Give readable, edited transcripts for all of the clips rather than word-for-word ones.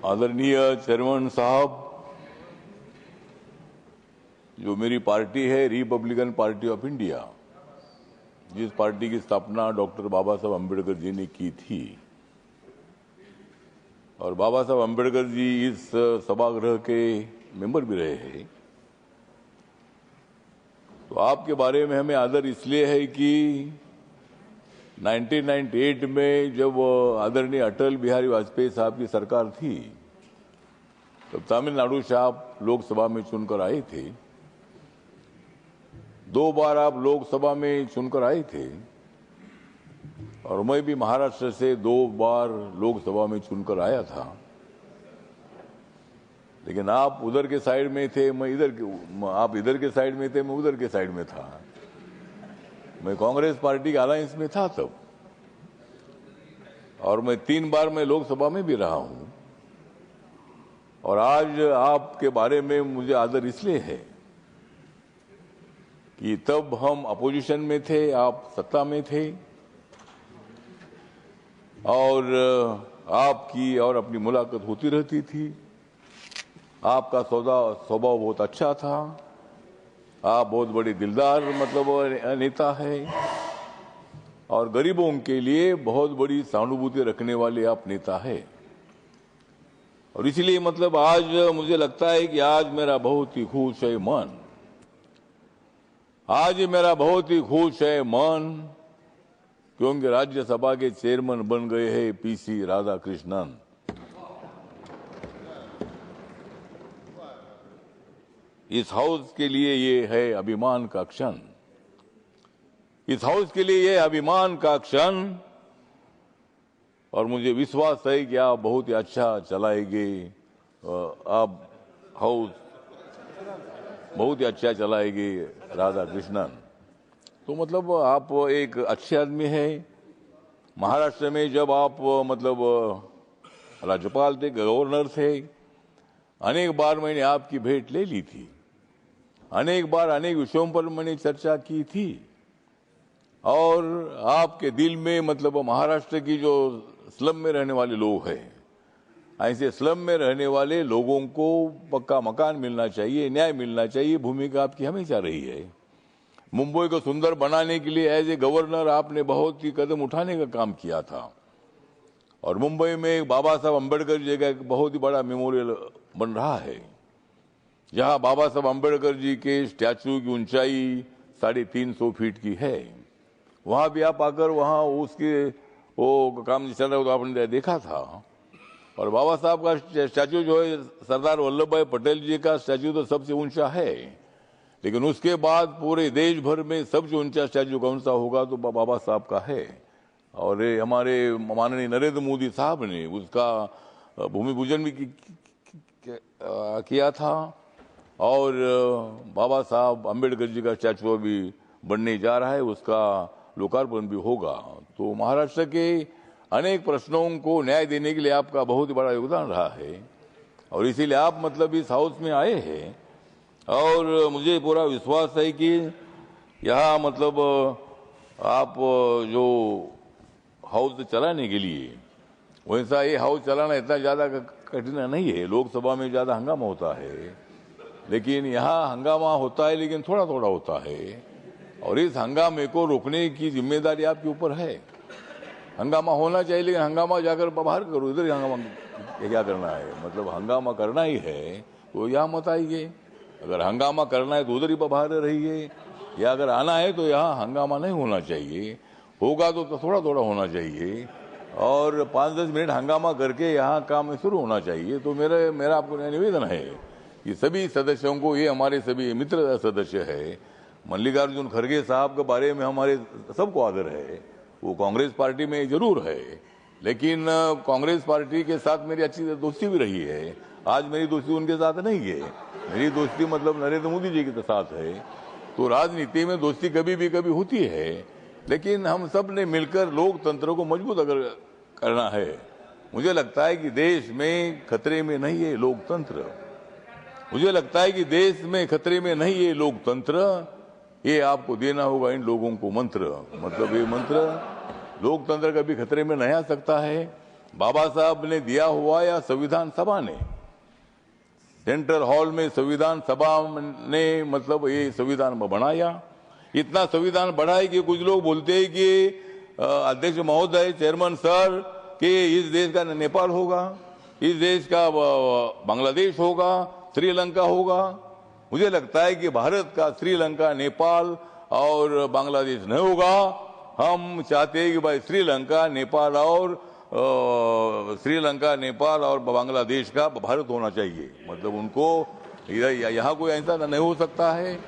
आदरणीय चेयरमैन साहब, जो मेरी पार्टी है रिपब्लिकन पार्टी ऑफ इंडिया, जिस पार्टी की स्थापना डॉक्टर बाबा साहब अम्बेडकर जी ने की थी, और बाबा साहब अम्बेडकर जी इस सभागृह के मेंबर भी रहे हैं, तो आपके बारे में हमें आदर इसलिए है कि 1998 में जब आदरणीय अटल बिहारी वाजपेयी साहब की सरकार थी, तब तमिलनाडु से आप लोकसभा में चुनकर आए थे। 2 बार आप लोकसभा में चुनकर आए थे, और मैं भी महाराष्ट्र से 2 बार लोकसभा में चुनकर आया था। लेकिन आप उधर के साइड में थे, मैं इधर के, आप इधर के साइड में थे, मैं उधर के साइड में था। मैं कांग्रेस पार्टी के अलायंस में था तब, और मैं 3 बार मैं लोकसभा में भी रहा हूं। और आज आपके बारे में मुझे आदर इसलिए है कि तब हम अपोजिशन में थे, आप सत्ता में थे, और आपकी और अपनी मुलाकात होती रहती थी। आपका स्वभाव बहुत अच्छा था। आप बहुत बड़े दिलदार नेता है, और गरीबों के लिए बहुत बड़ी सहानुभूति रखने वाले आप नेता है। और इसलिए आज मुझे लगता है कि आज मेरा बहुत ही खुश है मन, आज मेरा बहुत ही खुश है मन, क्योंकि राज्यसभा के चेयरमैन बन गए हैं पीसी राधाकृष्णन। इस हाउस के लिए ये है अभिमान का क्षण, इस हाउस के लिए ये अभिमान का क्षण, और मुझे विश्वास है कि आप बहुत ही अच्छा चलाएंगे। आप हाउस बहुत ही अच्छा चलाएंगे राधाकृष्णन। तो आप एक अच्छे आदमी है। महाराष्ट्र में जब आप राज्यपाल थे, गवर्नर थे, अनेक बार मैंने आपकी भेंट ले ली थी, अनेक बार अनेक विषयों पर मैंने चर्चा की थी। और आपके दिल में महाराष्ट्र की जो स्लम में रहने वाले लोग हैं, ऐसे स्लम में रहने वाले लोगों को पक्का मकान मिलना चाहिए, न्याय मिलना चाहिए, भूमिका आपकी हमेशा रही है। मुंबई को सुंदर बनाने के लिए एज ए गवर्नर आपने बहुत ही कदम उठाने का काम किया था, और मुंबई में बाबा साहब अम्बेडकर जी का एक बहुत ही बड़ा मेमोरियल बन रहा है, जहां बाबा साहब अम्बेडकर जी के स्टैचू की ऊंचाई 350 फीट की है। वहां भी आप आकर वहां उसके वो काम चल रहा हो तो आपने देखा था। और बाबा साहब का स्टैचू जो है, सरदार वल्लभ भाई पटेल जी का स्टैचू तो सबसे ऊंचा है, लेकिन उसके बाद पूरे देश भर में सबसे ऊंचा स्टैचू कौन सा होगा तो बाबा साहब का है। और हमारे माननीय नरेंद्र मोदी साहब ने उसका भूमि पूजन भी किया था, और बाबा साहब अम्बेडकर जी का स्टैचू अभी बनने जा रहा है, उसका लोकार्पण भी होगा। तो महाराष्ट्र के अनेक प्रश्नों को न्याय देने के लिए आपका बहुत ही बड़ा योगदान रहा है, और इसीलिए आप इस हाउस में आए हैं। और मुझे पूरा विश्वास है कि यहाँ आप जो हाउस चलाने के लिए, वैसा ये हाउस चलाना इतना ज़्यादा कठिन नहीं है। लोकसभा में ज़्यादा हंगामा होता है, लेकिन यहाँ हंगामा होता है लेकिन थोड़ा थोड़ा होता है, और इस हंगामे को रोकने की जिम्मेदारी आपके ऊपर है। हंगामा होना चाहिए, लेकिन हंगामा जाकर बाहर करो, इधर हंगामा क्या करना है। हंगामा करना ही है तो यहाँ मत आइए, अगर हंगामा करना है तो उधर ही बाहर रहिए, या अगर आना है तो यहाँ हंगामा नहीं होना चाहिए। होगा तो थोड़ा थोड़ा होना चाहिए, और 5-10 मिनट हंगामा करके यहाँ काम शुरू होना चाहिए। तो मेरा आपको निवेदन है कि सभी सदस्यों को, ये हमारे सभी मित्र सदस्य है, मल्लिकार्जुन खड़गे साहब के बारे में हमारे सबको आदर है। वो कांग्रेस पार्टी में जरूर है, लेकिन कांग्रेस पार्टी के साथ मेरी अच्छी दोस्ती भी रही है। आज मेरी दोस्ती उनके साथ नहीं है, मेरी दोस्ती नरेंद्र मोदी जी के साथ है। तो राजनीति में दोस्ती कभी होती है, लेकिन हम सब ने मिलकर लोकतंत्र को मजबूत अगर करना है। मुझे लगता है कि देश में खतरे में नहीं है लोकतंत्र, मुझे लगता है कि देश में खतरे में नहीं है लोकतंत्र। ये आपको देना होगा इन लोगों को मंत्र, ये मंत्र, लोकतंत्र कभी खतरे में नहीं आ सकता है बाबा साहब ने दिया हुआ या संविधान सभा ने? सेंट्रल हॉल में संविधान सभा ने मतलब ये संविधान बनाया। इतना संविधान बढ़ा है कि कुछ लोग बोलते हैं कि अध्यक्ष महोदय, चेयरमैन सर, कि इस देश का नेपाल होगा, इस देश का बांग्लादेश होगा, श्रीलंका होगा। मुझे लगता है कि भारत का श्रीलंका, नेपाल और बांग्लादेश नहीं होगा। हम चाहते हैं कि भाई श्रीलंका, नेपाल और बांग्लादेश का भारत होना चाहिए। मतलब उनको यहाँ कोई ऐसा नहीं हो सकता है,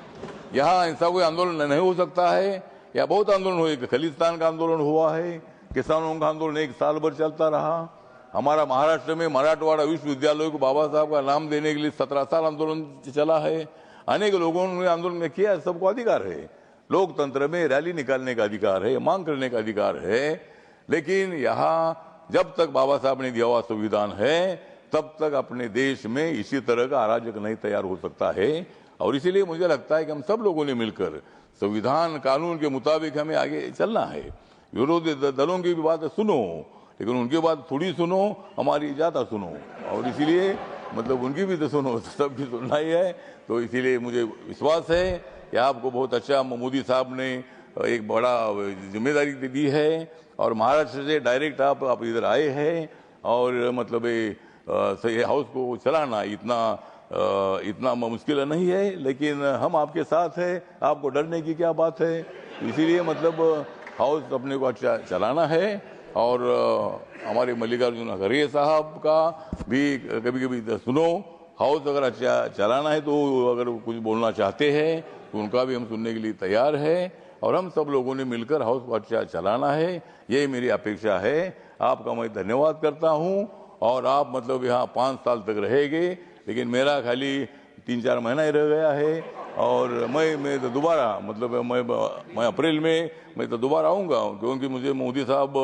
यहाँ ऐसा कोई आंदोलन नहीं हो सकता है। या बहुत आंदोलन हुए, खलिस्तान का आंदोलन हुआ है, किसानों का आंदोलन 1 साल भर चलता रहा। हमारा महाराष्ट्र में मराठवाड़ा विश्वविद्यालय को बाबा साहब का नाम देने के लिए 17 साल आंदोलन चला है। अनेक लोगों ने आंदोलन में किया, सबको अधिकार है। लोकतंत्र में रैली निकालने का अधिकार है, मांग करने का अधिकार है। लेकिन यहाँ जब तक बाबा साहब ने दिया हुआ संविधान है, तब तक अपने देश में इसी तरह का अराजक नहीं तैयार हो सकता है। और इसीलिए मुझे लगता है कि हम सब लोगों ने मिलकर संविधान कानून के मुताबिक हमें आगे चलना है। विरोधी दलों की भी बात सुनो, लेकिन उनकी बात थोड़ी सुनो, हमारी ज्यादा सुनो। और इसीलिए मतलब उनकी भी तो सुनो, सब भी सुनना ही है। तो इसीलिए मुझे विश्वास है कि आपको बहुत अच्छा मोदी साहब ने एक बड़ा जिम्मेदारी दी है और महाराष्ट्र से डायरेक्ट आप इधर आए हैं। और मतलब ये हाउस को चलाना इतना मुश्किल नहीं है, लेकिन हम आपके साथ हैं। आपको डरने की क्या बात है? इसीलिए मतलब हाउस अपने को अच्छा चलाना है। और हमारे मल्लिकार्जुन खड़गे साहब का भी कभी कभी सुनो। हाउस अगर अच्छा चलाना है तो अगर कुछ बोलना चाहते हैं तो उनका भी हम सुनने के लिए तैयार है। और हम सब लोगों ने मिलकर हाउस को अच्छा चलाना है, यही मेरी अपेक्षा है। आपका मैं धन्यवाद करता हूँ। और आप मतलब यहाँ 5 साल तक रहेंगे, लेकिन मेरा खाली 3-4 महीना ही रह गया है। और मैं तो दोबारा मतलब मैं अप्रैल में मैं तो दोबारा आऊँगा, क्योंकि मुझे मोदी साहब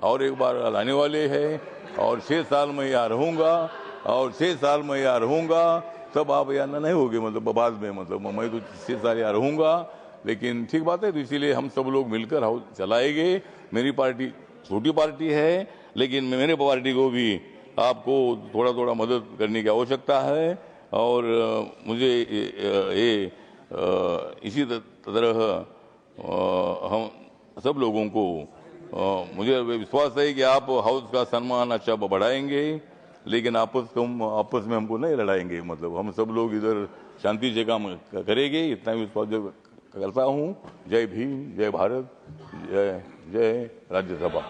और एक बार लाने वाले हैं। और 6 साल में यहाँ रहूँगा, और 6 साल में यहाँ रहूँगा, तब आप यहाँ नहीं होगे मतलब बाद में। मतलब मैं तो 6 साल यहाँ रहूँगा, लेकिन ठीक बात है। तो इसीलिए हम सब लोग मिलकर हाउस चलाएंगे। मेरी पार्टी छोटी पार्टी है, लेकिन मेरे पार्टी को भी आपको थोड़ा थोड़ा मदद करने की आवश्यकता है। और मुझे इसी तरह हम सब लोगों को मुझे विश्वास है कि आप हाउस का सम्मान अच्छा बढ़ाएंगे, लेकिन आपस में हमको नहीं लड़ाएंगे। मतलब हम सब लोग इधर शांति से काम करेंगे, इतना विश्वास करता हूँ। जय भीम, जय भारत, जय राज्यसभा।